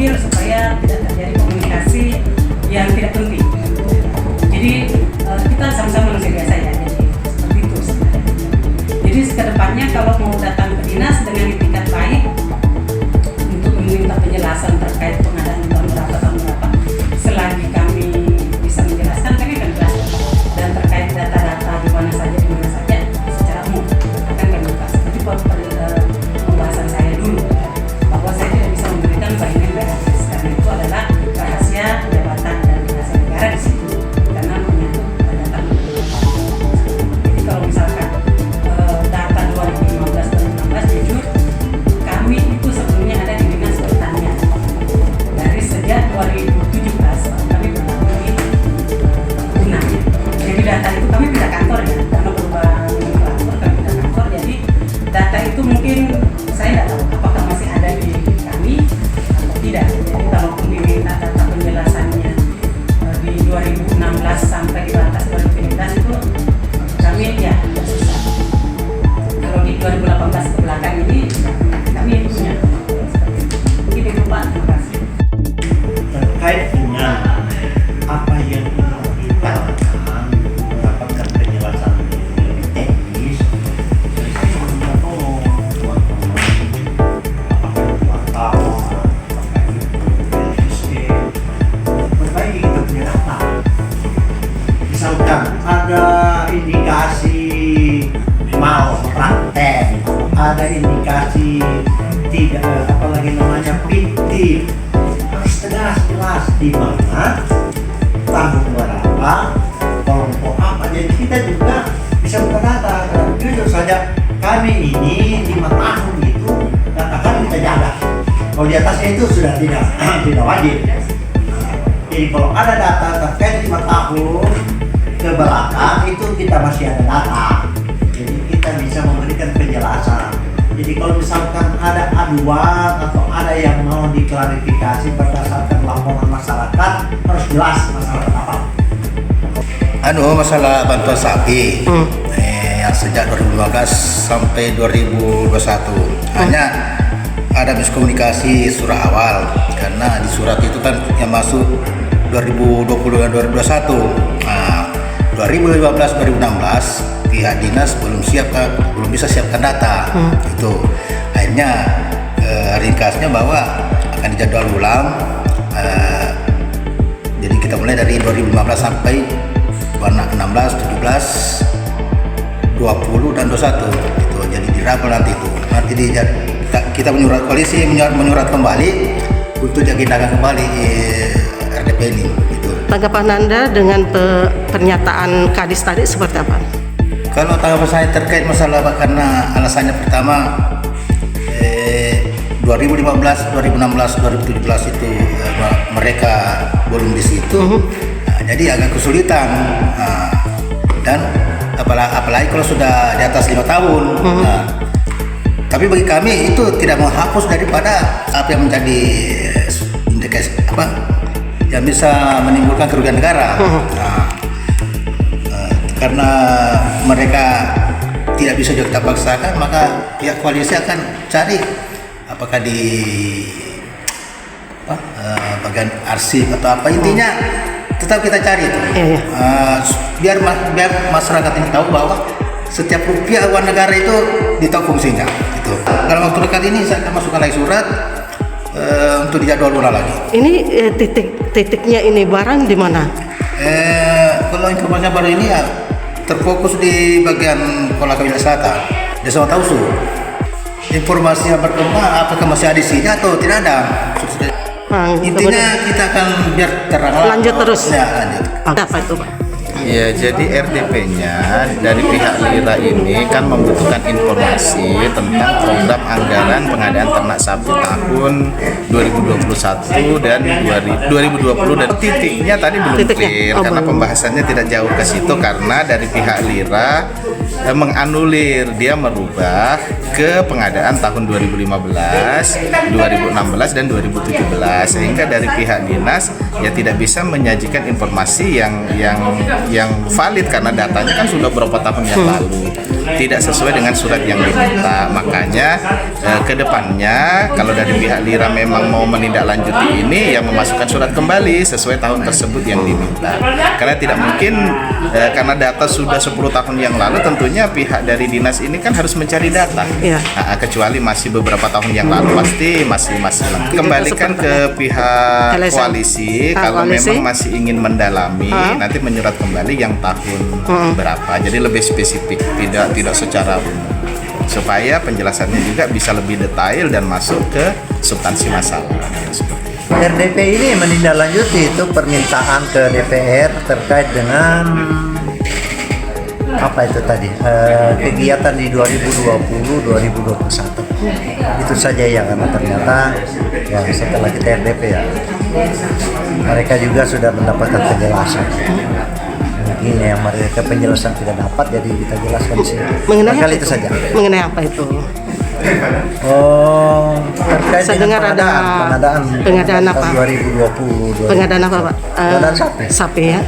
diblokir supaya tidak terjadi komunikasi yang tidak penting. Jadi kita sama-sama manusia biasa ya, jadi seperti itu sebenarnya. Jadi kedepannya kalau mau datang ke dinas dengan itikat baik untuk meminta penjelasan terkait pengadaan tahun berapa, selagi kami bisa menjelaskan kami akan jelaskan, dan terkait data-data di mana saja secara umum akan kami kasih. Tapi pembahasan saya dulu bahwa saya tidak bisa memberikan bagian gratis karena itu adalah rahasia jabatan dan rahasia negara di situ karena menyangkut data. Jadi kalau misalkan data 2015-2016 jujur kami itu sebelumnya ada di dinas pertanian dari sejak 2017 kami berlaku di Perkebunan. Jadi data itu kami pindah kantor ya karena perubahan kantor kami pindah kantor, jadi data itu mungkin saya tidak tahu apakah masih ada di kami atau tidak. Jadi kalaupun diminta data penjelasannya di 2016 sampai di batas 2017 itu kami ya agak susah. Kalau di 2018 ke belakang ini kami punya seperti itu. Ini Pak, terima kasih. Terkait dengan apa yang kita lakukan mendapatkan penjelasan lebih teknis, saya ingin tolong teman-teman apakah itu wartawan, apakah itu sistem, perbaiki kita punya data. Misalkan ada indikasi mau praktek, ada indikasi tidak apalagi namanya fiktif, harus tegas jelas di mana tahun berapa, kelompok apa. Jadi kita juga bisa buka data. Dan jujur saja kami ini 5 tahun itu data kami kita jaga. Kalau di atasnya itu sudah tidak wajib. Jadi kalau ada data terkait 5 tahun ke belakang itu kita masih ada data. Jadi kita bisa memberikan penjelasan. Jadi kalau misalkan ada aduan atau ada yang mau diklarifikasi berdasarkan laporan masyarakat, harus jelas masalah apa. Masalah bantuan sapi yang sejak 2015 sampai 2021 hanya ada miskomunikasi surat awal karena di surat itu kan yang masuk 2020 dan 2021. Nah, 2015-2016 pihak dinas belum bisa siapkan data. Itu akhirnya ringkasnya bahwa akan dijadwal ulang. Jadi kita mulai dari 2015 sampai 16, 17, 20 dan 21 itu jadi dirapel nanti itu. Nanti kita menyurat koalisi menyurat kembali untuk diagendakan kembali RDP ini gitu. Tanggapan Anda dengan pernyataan Kadis tadi seperti apa? Kalau tanggapan saya terkait masalah karena alasannya pertama 2015, 2016, 2017 itu mereka belum di situ. Jadi agak kesulitan dan apalagi kalau sudah di atas 5 tahun. Tapi bagi kami itu tidak menghapus daripada apa yang menjadi indikasi yang bisa menimbulkan kerugian negara. Karena mereka tidak bisa juga kita paksakan, maka pihak koalisi akan cari apakah di bagian arsip atau apa, intinya tetap kita cari itu. Biar masyarakat ini tahu bahwa setiap rupiah uang negara itu ditahu fungsinya. Itu. Dalam waktu dekat ini saya akan masukkan lagi surat untuk dijadwal ulang lagi. Ini titiknya ini barang di mana? Kalau informasinya baru ini ya terfokus di bagian Kolaka Wilayah Selatan, Desa Watausu. Informasi yang berkembang apakah masih ada isinya atau tidak ada. Intinya kita akan biar terang. Lanjut terus. Ya, lanjut. Apa itu, Pak? Ya, jadi RDP-nya dari pihak Lira ini kan membutuhkan informasi tentang program anggaran pengadaan ternak sapi tahun 2021 dan 2020 dan titiknya tadi belum clear karena pembahasannya tidak jauh ke situ karena dari pihak Lira menganulir, dia merubah ke pengadaan tahun 2015, 2016 dan 2017 sehingga dari pihak dinas ya tidak bisa menyajikan informasi yang valid karena datanya kan sudah beberapa tahun yang lalu. tidak sesuai dengan surat yang diminta. Makanya ke depannya kalau dari pihak Lira memang mau menindaklanjuti ini, yang memasukkan surat kembali sesuai tahun tersebut yang diminta. Karena tidak mungkin karena data sudah 10 tahun yang lalu, tentunya pihak dari dinas ini kan harus mencari data. Iya. Kecuali masih beberapa tahun yang lalu pasti masih lengkap. Kembalikan ke pihak LSM. koalisi kalau Koalisi. memang masih ingin mendalami, nanti menyurat kembali yang tahun berapa. Jadi lebih spesifik, tidak secara umum, supaya penjelasannya juga bisa lebih detail dan masuk ke substansi masalah. RDP ini menindaklanjuti itu permintaan ke DPR terkait dengan apa itu tadi kegiatan di 2020-2021. Itu saja ya, karena ternyata ya setelah kita RDP ya mereka juga sudah mendapatkan penjelasan. Mungkin yang mereka penjelasan tidak dapat, jadi kita jelaskan di sini. Mengenai Barangkali apa itu saja. Mengenai apa itu? Oh, terkait Saya dengan dengar ada pengadaan pengadaan apa? tahun 2020. Pengadaan apa, Pak? Pengadaan sapi. Sapi ya.